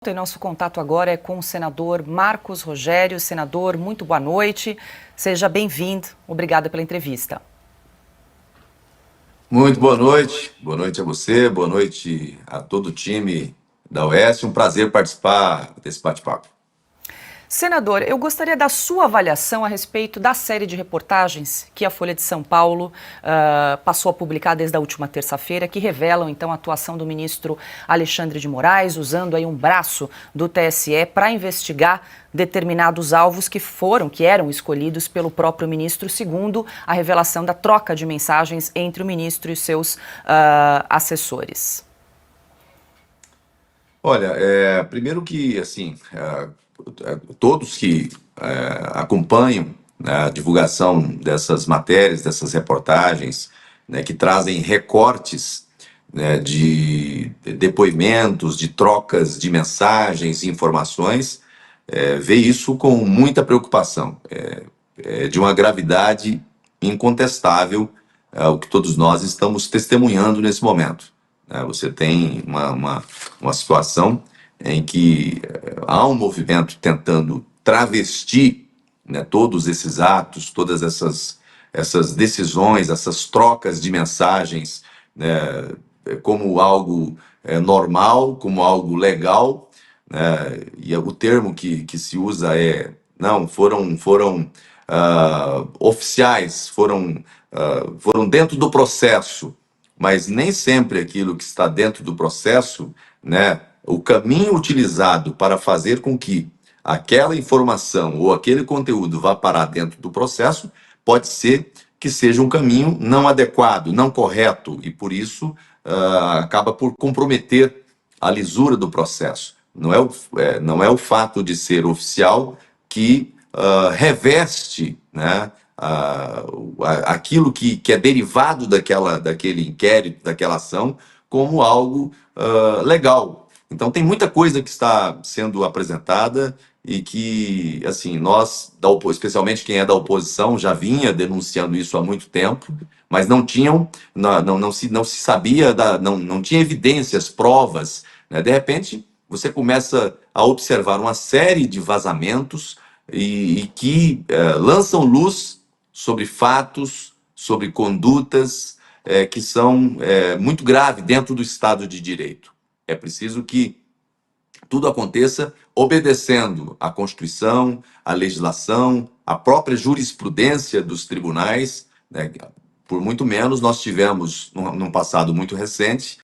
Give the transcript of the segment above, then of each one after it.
E nosso contato agora é com o senador Marcos Rogério. Senador, muito boa noite. Seja bem-vindo. Obrigada pela entrevista. Muito boa noite. Boa noite a você, boa noite a todo o time da Oeste. Um prazer participar desse bate-papo. Senador, eu gostaria da sua avaliação a respeito da série de reportagens que a Folha de São Paulo passou a publicar desde a última terça-feira, que revelam, então, a atuação do ministro Alexandre de Moraes, usando aí um braço do TSE para investigar determinados alvos que eram escolhidos pelo próprio ministro, segundo a revelação da troca de mensagens entre o ministro e seus assessores. Olha, primeiro que, assim, todos que acompanham, né, a divulgação dessas matérias, dessas reportagens, né, que trazem recortes, né, de depoimentos, de trocas de mensagens e informações, vê isso com muita preocupação, de uma gravidade incontestável, o que todos nós estamos testemunhando nesse momento. Você tem uma situação em que há um movimento tentando travestir, né, todos esses atos, todas essas decisões, essas trocas de mensagens, né, como algo normal, como algo legal, né, e o termo que se usa não, foram oficiais, foram dentro do processo, mas nem sempre aquilo que está dentro do processo, né, o caminho utilizado para fazer com que aquela informação ou aquele conteúdo vá parar dentro do processo, pode ser que seja um caminho não adequado, não correto, e por isso acaba por comprometer a lisura do processo. Não é o fato de ser oficial que reveste, né, aquilo que é derivado daquele inquérito, daquela ação, como algo legal. Então, tem muita coisa que está sendo apresentada e que, assim, nós, especialmente quem é da oposição, já vinha denunciando isso há muito tempo, mas não se sabia, não tinha evidências, provas, né? De repente, você começa a observar uma série de vazamentos e que lançam luz sobre fatos, sobre condutas que são muito graves dentro do Estado de Direito. É preciso que tudo aconteça obedecendo à Constituição, à legislação, à própria jurisprudência dos tribunais, né? Por muito menos nós tivemos, num passado muito recente...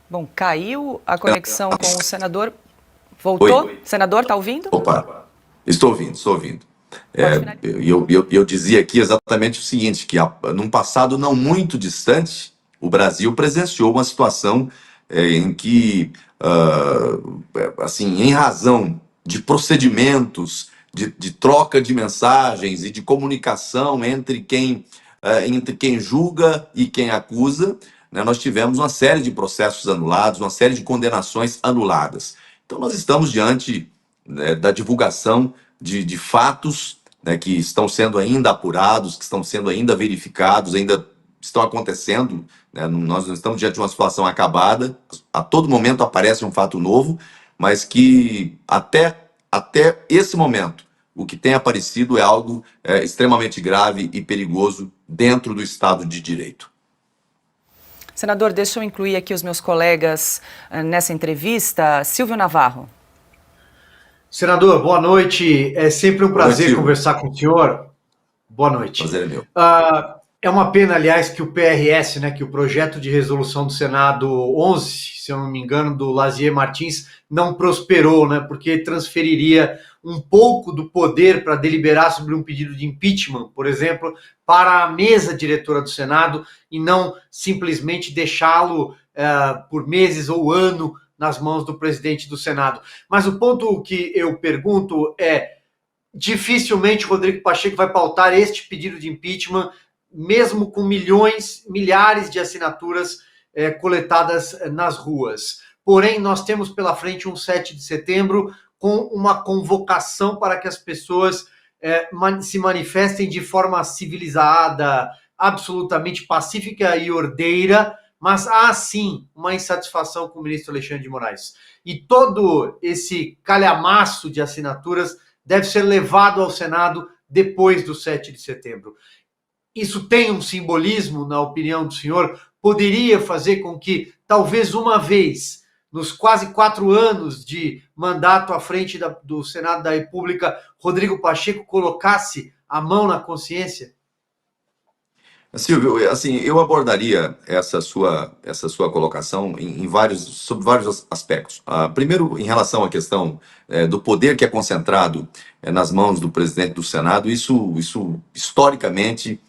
Bom, caiu a conexão com o senador. Voltou? Oi. Senador, está ouvindo? Opa, estou ouvindo. Eu dizia aqui exatamente o seguinte, que num passado não muito distante, o Brasil presenciou uma situação em que, assim, em razão de procedimentos, de troca de mensagens e de comunicação entre quem julga e quem acusa, né, nós tivemos uma série de processos anulados, uma série de condenações anuladas. Então, nós estamos diante, né, da divulgação de fatos, né, que estão sendo ainda apurados, que estão sendo ainda verificados, ainda estão acontecendo, né? Nós não estamos diante de uma situação acabada, a todo momento aparece um fato novo, mas que até esse momento, o que tem aparecido é algo extremamente grave e perigoso dentro do Estado de Direito. Senador, deixa eu incluir aqui os meus colegas nessa entrevista. Silvio Navarro. Senador, boa noite. É sempre um prazer conversar com o senhor. Boa noite. Prazer é meu. É uma pena, aliás, que o PRS, né, que o projeto de resolução do Senado 11, se eu não me engano, do Lazier Martins, não prosperou, né, porque transferiria um pouco do poder para deliberar sobre um pedido de impeachment, por exemplo, para a mesa diretora do Senado e não simplesmente deixá-lo por meses ou ano nas mãos do presidente do Senado. Mas o ponto que eu pergunto é: dificilmente o Rodrigo Pacheco vai pautar este pedido de impeachment, mesmo com milhares de assinaturas coletadas nas ruas. Porém, nós temos pela frente um 7 de setembro com uma convocação para que as pessoas se manifestem de forma civilizada, absolutamente pacífica e ordeira, mas há sim uma insatisfação com o ministro Alexandre de Moraes. E todo esse calhamaço de assinaturas deve ser levado ao Senado depois do 7 de setembro. Isso tem um simbolismo, na opinião do senhor? Poderia fazer com que, talvez uma vez, nos quase 4 anos de mandato à frente do Senado da República, Rodrigo Pacheco colocasse a mão na consciência? Silvio, assim, eu abordaria essa sua colocação sobre vários aspectos. Primeiro, em relação à questão do poder que é concentrado nas mãos do presidente do Senado, isso historicamente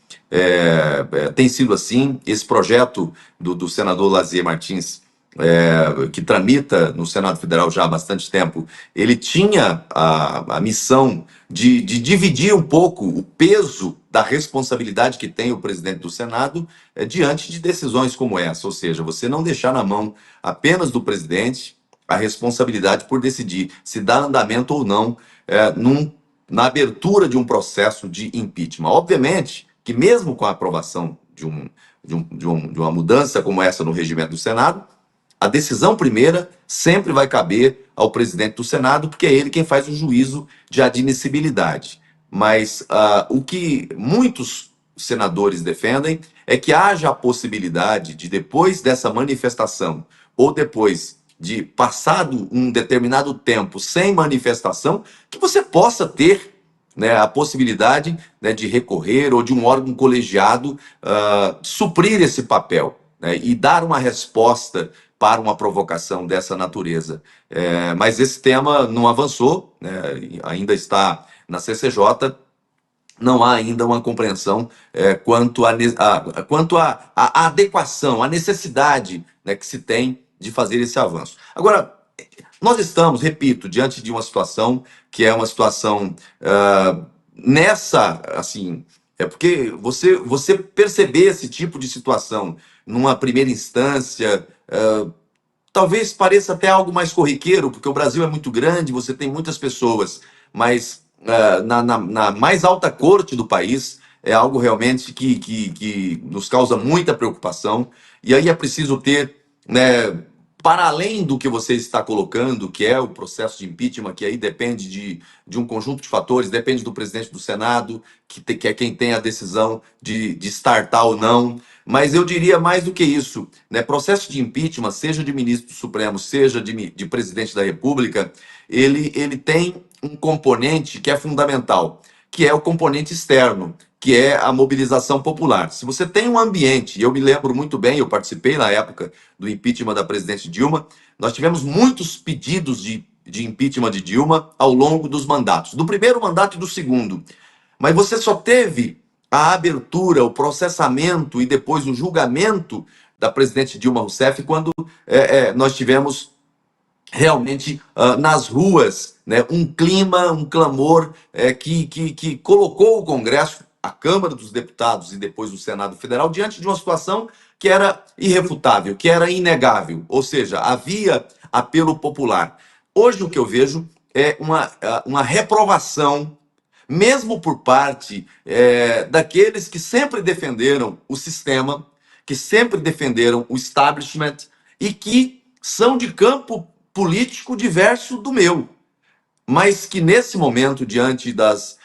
tem sido assim. Esse projeto do senador Lazier Martins, que tramita no Senado Federal já há bastante tempo, ele tinha a missão de dividir um pouco o peso da responsabilidade que tem o presidente do Senado diante de decisões como essa, ou seja, você não deixar na mão apenas do presidente a responsabilidade por decidir se dá andamento ou não na abertura de um processo de impeachment. Obviamente que mesmo com a aprovação de uma mudança como essa no regimento do Senado, a decisão primeira sempre vai caber ao presidente do Senado, porque é ele quem faz o juízo de admissibilidade. Mas o que muitos senadores defendem é que haja a possibilidade de, depois dessa manifestação, ou depois de passado um determinado tempo sem manifestação, que você possa ter, né, a possibilidade, né, de recorrer ou de um órgão colegiado suprir esse papel, né, e dar uma resposta para uma provocação dessa natureza. Mas esse tema não avançou, né, ainda está na CCJ, não há ainda uma compreensão quanto à adequação, à necessidade, né, que se tem de fazer esse avanço. Agora, nós estamos, repito, diante de uma situação que é uma situação assim, porque você perceber esse tipo de situação numa primeira instância, talvez pareça até algo mais corriqueiro, porque o Brasil é muito grande, você tem muitas pessoas, mas na mais alta corte do país é algo realmente que nos causa muita preocupação, e aí é preciso ter, né, para além do que você está colocando, que é o processo de impeachment, que aí depende de um conjunto de fatores, depende do presidente do Senado, que é quem tem a decisão de startar ou não. Mas eu diria mais do que isso, né? Processo de impeachment, seja de ministro do Supremo, seja de presidente da República, ele tem um componente que é fundamental, que é o componente externo, que é a mobilização popular. Se você tem um ambiente, e eu me lembro muito bem, eu participei na época do impeachment da presidente Dilma, nós tivemos muitos pedidos de impeachment de Dilma ao longo dos mandatos, do primeiro mandato e do segundo. Mas você só teve a abertura, o processamento e depois o julgamento da presidente Dilma Rousseff quando nós tivemos realmente nas ruas, né, um clima, um clamor que colocou o Congresso, a Câmara dos Deputados e depois o Senado Federal diante de uma situação que era irrefutável, que era inegável, ou seja, havia apelo popular. Hoje o que eu vejo é uma reprovação, mesmo por parte daqueles que sempre defenderam o sistema, que sempre defenderam o establishment e que são de campo político diverso do meu, mas que nesse momento, diante das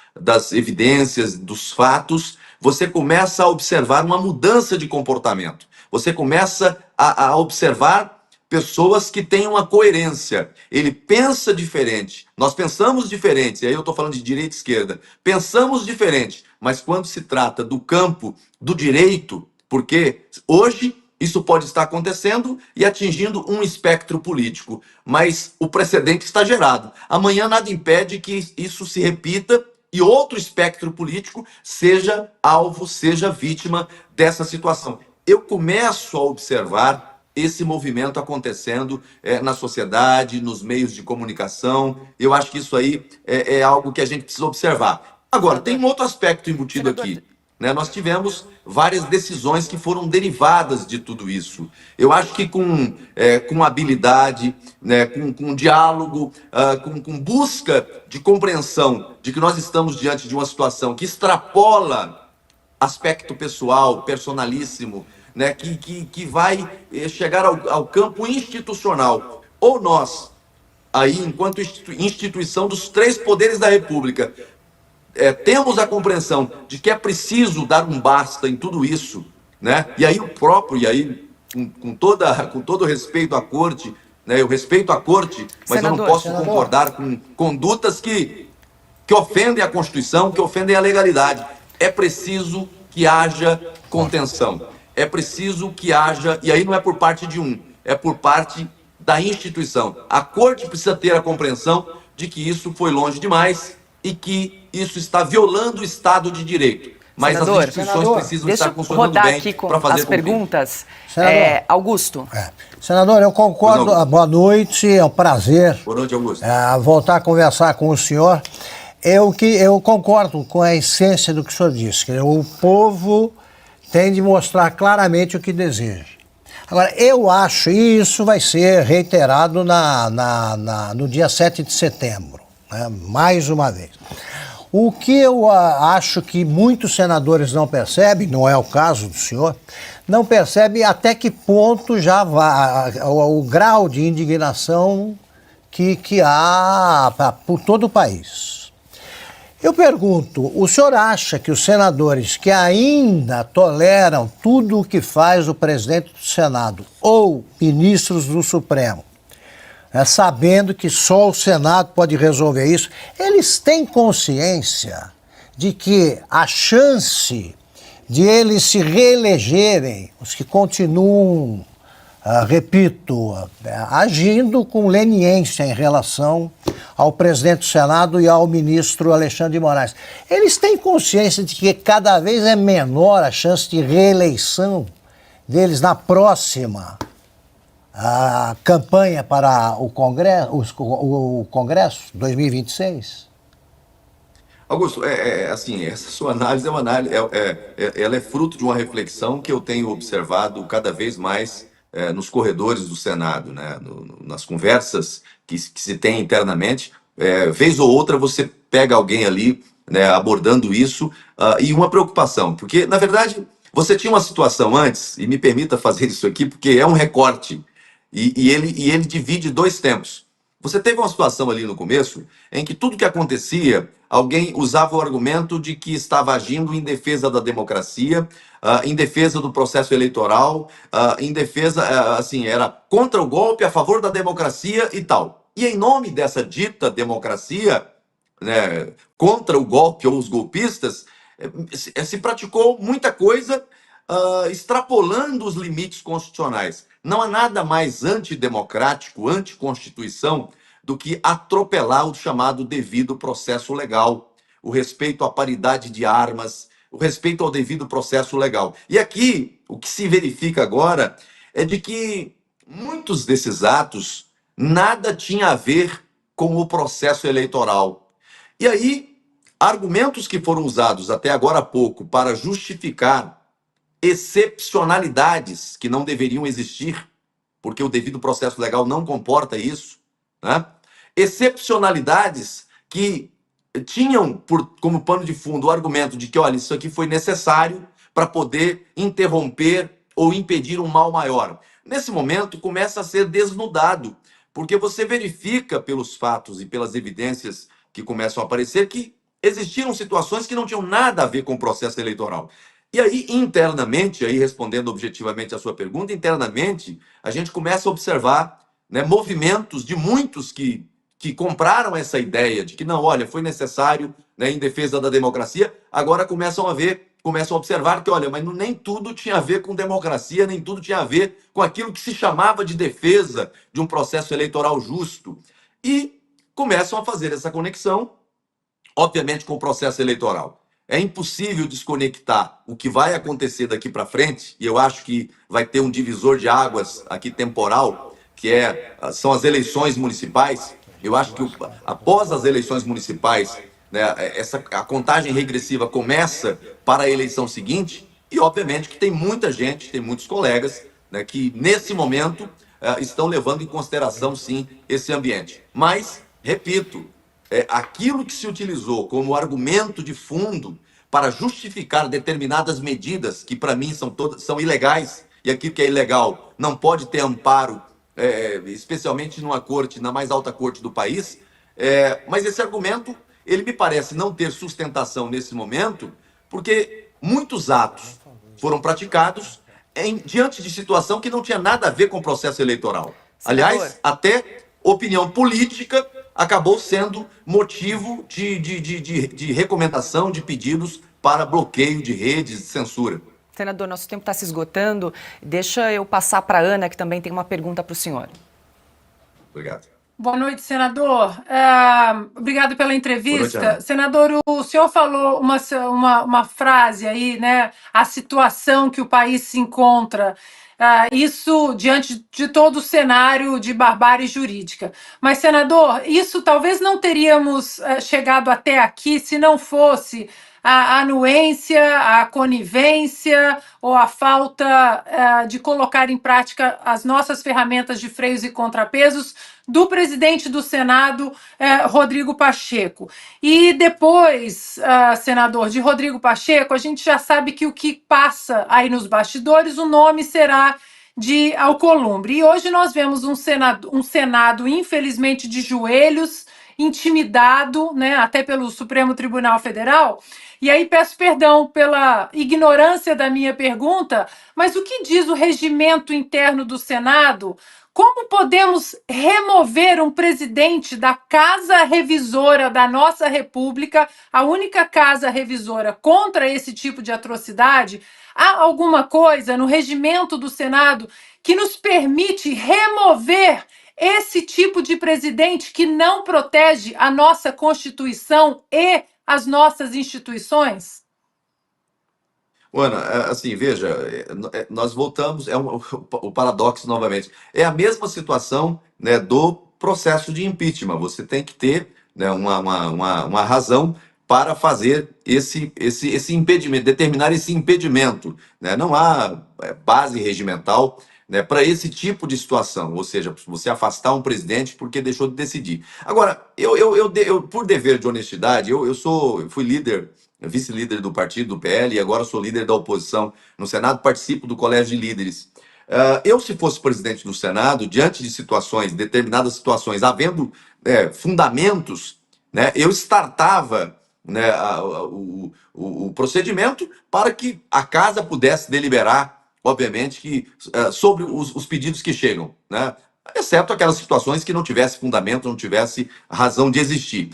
evidências, dos fatos, você começa a observar uma mudança de comportamento. Você começa a observar pessoas que têm uma coerência. Ele pensa diferente, nós pensamos diferente, e aí eu estou falando de direita e esquerda, pensamos diferente, mas quando se trata do campo do direito, porque hoje isso pode estar acontecendo e atingindo um espectro político, mas o precedente está gerado. Amanhã nada impede que isso se repita e outro espectro político seja alvo, seja vítima dessa situação. Eu começo a observar esse movimento acontecendo na sociedade, nos meios de comunicação. Eu acho que isso aí é algo que a gente precisa observar. Agora, tem um outro aspecto embutido aqui. Né? Nós tivemos várias decisões que foram derivadas de tudo isso. Eu acho que com habilidade, né, com diálogo, com busca de compreensão de que nós estamos diante de uma situação que extrapola aspecto pessoal, personalíssimo né, que vai chegar ao campo institucional. Ou nós, aí, enquanto instituição dos três poderes da República, temos a compreensão de que é preciso dar um basta em tudo isso, né? E aí com todo o respeito à corte, né? Eu respeito a corte, mas eu não posso concordar com condutas que ofendem a Constituição, que ofendem a legalidade. É preciso que haja contenção. É preciso que haja, e aí não é por parte de um, é por parte da instituição. A corte precisa ter a compreensão de que isso foi longe demais e que isso está violando o Estado de Direito. Mas senador, as instituições precisam estar funcionando rodar bem aqui com para fazer as perguntas. Augusto. Senador, eu concordo. Boa noite, é um prazer. Boa noite, Augusto. Voltar a conversar com o senhor. Eu concordo com a essência do que o senhor disse. Que o povo tem de mostrar claramente o que deseja. Agora, eu acho, e isso vai ser reiterado no dia 7 de setembro, né, mais uma vez. O que eu acho que muitos senadores não percebem, não é o caso do senhor, não percebem até que ponto já vai o grau de indignação que há por todo o país. Eu pergunto, o senhor acha que os senadores que ainda toleram tudo o que faz o presidente do Senado ou ministros do Supremo, sabendo que só o Senado pode resolver isso, eles têm consciência de que a chance de eles se reelegerem, os que continuam, repito, agindo com leniência em relação ao presidente do Senado e ao ministro Alexandre de Moraes, eles têm consciência de que cada vez é menor a chance de reeleição deles na próxima campanha para o Congresso 2026? Augusto, assim, essa sua análise ela é fruto de uma reflexão que eu tenho observado cada vez mais nos corredores do Senado, né? Nas conversas que se tem internamente, vez ou outra você pega alguém ali, né, abordando isso, e uma preocupação, porque, na verdade, você tinha uma situação antes, e me permita fazer isso aqui, porque é um recorte, e ele divide dois tempos. Você teve uma situação ali no começo em que tudo que acontecia, alguém usava o argumento de que estava agindo em defesa da democracia, em defesa do processo eleitoral, em defesa, assim, era contra o golpe, a favor da democracia e tal. E em nome dessa dita democracia, né, contra o golpe ou os golpistas, se praticou muita coisa extrapolando os limites constitucionais. Não há nada mais antidemocrático, anticonstituição, do que atropelar o chamado devido processo legal, o respeito à paridade de armas, o respeito ao devido processo legal. E aqui, o que se verifica agora é de que muitos desses atos nada tinha a ver com o processo eleitoral. E aí, argumentos que foram usados até agora há pouco para justificar excepcionalidades que não deveriam existir, porque o devido processo legal não comporta isso, né? Excepcionalidades que tinham como pano de fundo o argumento de que, olha, isso aqui foi necessário para poder interromper ou impedir um mal maior. Nesse momento, começa a ser desnudado, porque você verifica pelos fatos e pelas evidências que começam a aparecer que existiram situações que não tinham nada a ver com o processo eleitoral. E aí, internamente, aí respondendo objetivamente a sua pergunta, internamente, a gente começa a observar, né, movimentos de muitos que compraram essa ideia de que, não, olha, foi necessário, né, em defesa da democracia, agora começam a observar que, olha, mas nem tudo tinha a ver com democracia, nem tudo tinha a ver com aquilo que se chamava de defesa de um processo eleitoral justo. E começam a fazer essa conexão, obviamente, com o processo eleitoral. É impossível desconectar o que vai acontecer daqui para frente, e eu acho que vai ter um divisor de águas aqui temporal, que são as eleições municipais. Eu acho que após as eleições municipais, né, a contagem regressiva começa para a eleição seguinte, e obviamente que tem muita gente, tem muitos colegas, né, que nesse momento estão levando em consideração, sim, esse ambiente. Mas, repito, aquilo que se utilizou como argumento de fundo para justificar determinadas medidas que, para mim, são ilegais, e aquilo que é ilegal não pode ter amparo, especialmente numa corte, na mais alta corte do país. Mas esse argumento, ele me parece não ter sustentação nesse momento, porque muitos atos foram praticados diante de situação que não tinha nada a ver com o processo eleitoral. Senador. Aliás, até opinião política acabou sendo motivo de recomendação de pedidos para bloqueio de redes de censura. Senador, nosso tempo está se esgotando. Deixa eu passar para a Ana, que também tem uma pergunta para o senhor. Obrigado. Boa noite, senador. Obrigado pela entrevista. Boa noite, Ana. Senador, o senhor falou uma frase aí, né? A situação que o país se encontra. Isso diante de todo o cenário de barbárie jurídica. Mas, senador, isso talvez não teríamos chegado até aqui se não fosse a anuência, a conivência ou a falta de colocar em prática as nossas ferramentas de freios e contrapesos do presidente do Senado, Rodrigo Pacheco. E depois, senador, de Rodrigo Pacheco, a gente já sabe que o que passa aí nos bastidores, o nome será de Alcolumbre. E hoje nós vemos um Senado infelizmente, de joelhos, intimidado, né, até pelo Supremo Tribunal Federal. E aí peço perdão pela ignorância da minha pergunta, mas o que diz o regimento interno do Senado? Como podemos remover um presidente da Casa Revisora da nossa República, a única casa revisora contra esse tipo de atrocidade? Há alguma coisa no regimento do Senado que nos permite remover esse tipo de presidente que não protege a nossa Constituição e as nossas instituições? Ana, assim, veja, nós voltamos, o paradoxo novamente. É a mesma situação, né, do processo de impeachment. Você tem que ter, né, uma razão para fazer esse impedimento, determinar esse impedimento, né? Não há base regimental, né, para esse tipo de situação, ou seja, você afastar um presidente porque deixou de decidir. Agora, eu por dever de honestidade, eu fui líder, vice-líder do partido, do PL, e agora sou líder da oposição no Senado, participo do Colégio de Líderes. Eu, se fosse presidente do Senado, diante de situações, determinadas situações, havendo fundamentos, né, eu startava, né, o procedimento para que a casa pudesse deliberar, obviamente, sobre os pedidos que chegam, né? Exceto aquelas situações que não tivesse fundamento, não tivesse razão de existir.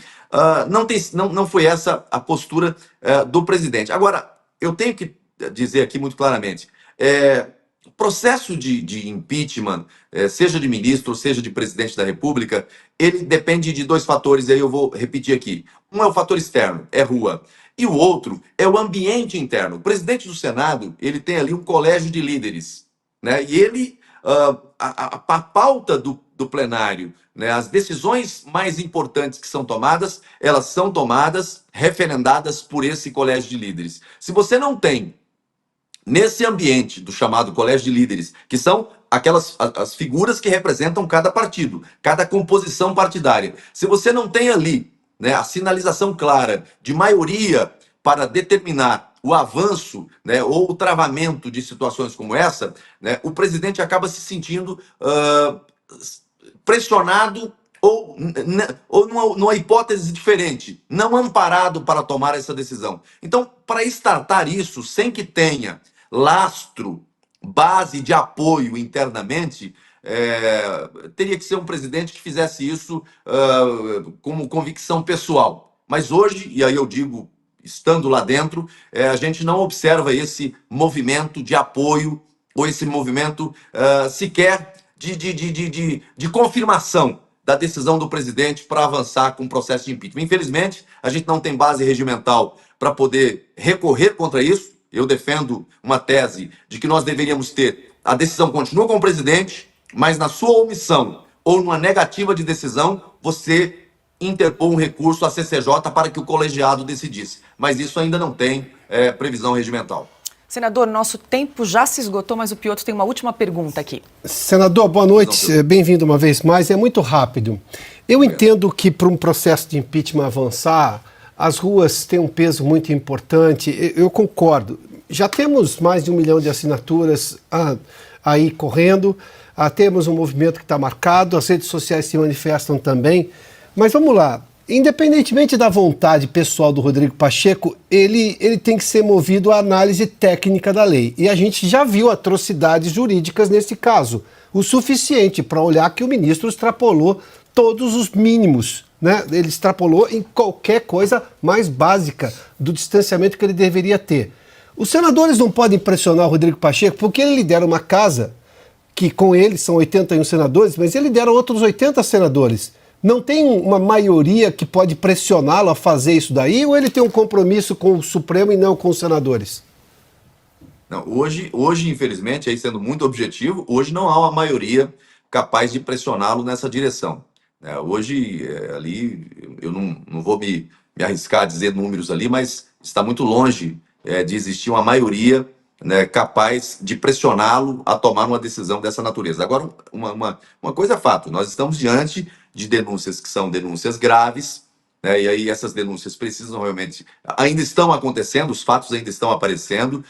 Não foi essa a postura do presidente. Agora, eu tenho que dizer aqui muito claramente, processo de impeachment, seja de ministro, seja de presidente da República, ele depende de dois fatores, e aí eu vou repetir aqui. Um é o fator externo, é rua. E o outro é o ambiente interno. O presidente do Senado, ele tem ali um colégio de líderes, né? E ele, a pauta do plenário, né? As decisões mais importantes que são tomadas, elas são tomadas, referendadas por esse colégio de líderes. Se você não tem, nesse ambiente do chamado colégio de líderes, que são as figuras que representam cada partido, cada composição partidária, se você não tem ali, né, a sinalização clara de maioria para determinar o avanço, né, ou o travamento de situações como essa, né, o presidente acaba se sentindo pressionado ou numa hipótese diferente, não amparado para tomar essa decisão. Então, para startar isso sem que tenha lastro, base de apoio internamente, teria que ser um presidente que fizesse isso como convicção pessoal. Mas hoje, e aí eu digo, estando lá dentro, a gente não observa esse movimento de apoio ou esse movimento sequer de confirmação da decisão do presidente para avançar com o processo de impeachment. Infelizmente, a gente não tem base regimental para poder recorrer contra isso. Eu defendo uma tese de que nós deveríamos ter a decisão continua com o presidente, mas na sua omissão ou numa negativa de decisão, você interpor um recurso à CCJ para que o colegiado decidisse. Mas isso ainda não tem previsão regimental. Senador, nosso tempo já se esgotou, mas o Piotr tem uma última pergunta aqui. Senador, boa noite, bem-vindo uma vez mais. É muito rápido. Eu entendo que para um processo de impeachment avançar, as ruas têm um peso muito importante, eu concordo. Já temos mais de 1 milhão de assinaturas aí correndo, temos um movimento que está marcado, as redes sociais se manifestam também, mas vamos lá. Independentemente da vontade pessoal do Rodrigo Pacheco, ele tem que ser movido à análise técnica da lei. E a gente já viu atrocidades jurídicas nesse caso, o suficiente para olhar que o ministro extrapolou todos os mínimos, né? Ele extrapolou em qualquer coisa mais básica do distanciamento que ele deveria ter. Os senadores não podem pressionar o Rodrigo Pacheco porque ele lidera uma casa que com ele são 81 senadores, mas ele lidera outros 80 senadores. Não tem uma maioria que pode pressioná-lo a fazer isso daí, ou ele tem um compromisso com o Supremo e não com os senadores? Não, hoje, infelizmente, aí sendo muito objetivo, hoje não há uma maioria capaz de pressioná-lo nessa direção. Hoje, ali, eu não vou me arriscar a dizer números ali, mas está muito longe de existir uma maioria, né, capaz de pressioná-lo a tomar uma decisão dessa natureza. Agora, uma coisa é fato, nós estamos diante de denúncias que são denúncias graves, né, e aí essas denúncias precisam realmente, ainda estão acontecendo, os fatos ainda estão aparecendo,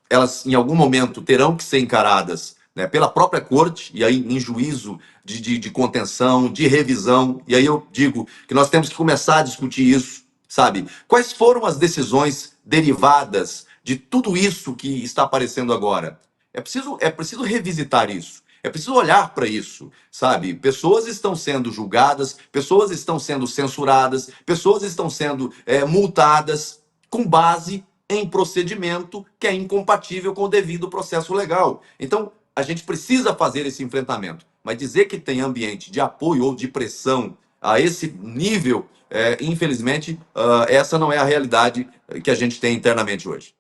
elas em algum momento terão que ser encaradas, né, pela própria corte, e aí em juízo de contenção, de revisão, e aí eu digo que nós temos que começar a discutir isso, sabe? Quais foram as decisões derivadas de tudo isso que está aparecendo agora? É preciso revisitar isso. É preciso olhar para isso, sabe? Pessoas estão sendo julgadas, pessoas estão sendo censuradas, pessoas estão sendo multadas com base em procedimento que é incompatível com o devido processo legal. Então, a gente precisa fazer esse enfrentamento. Mas dizer que tem ambiente de apoio ou de pressão a esse nível, infelizmente, essa não é a realidade que a gente tem internamente hoje.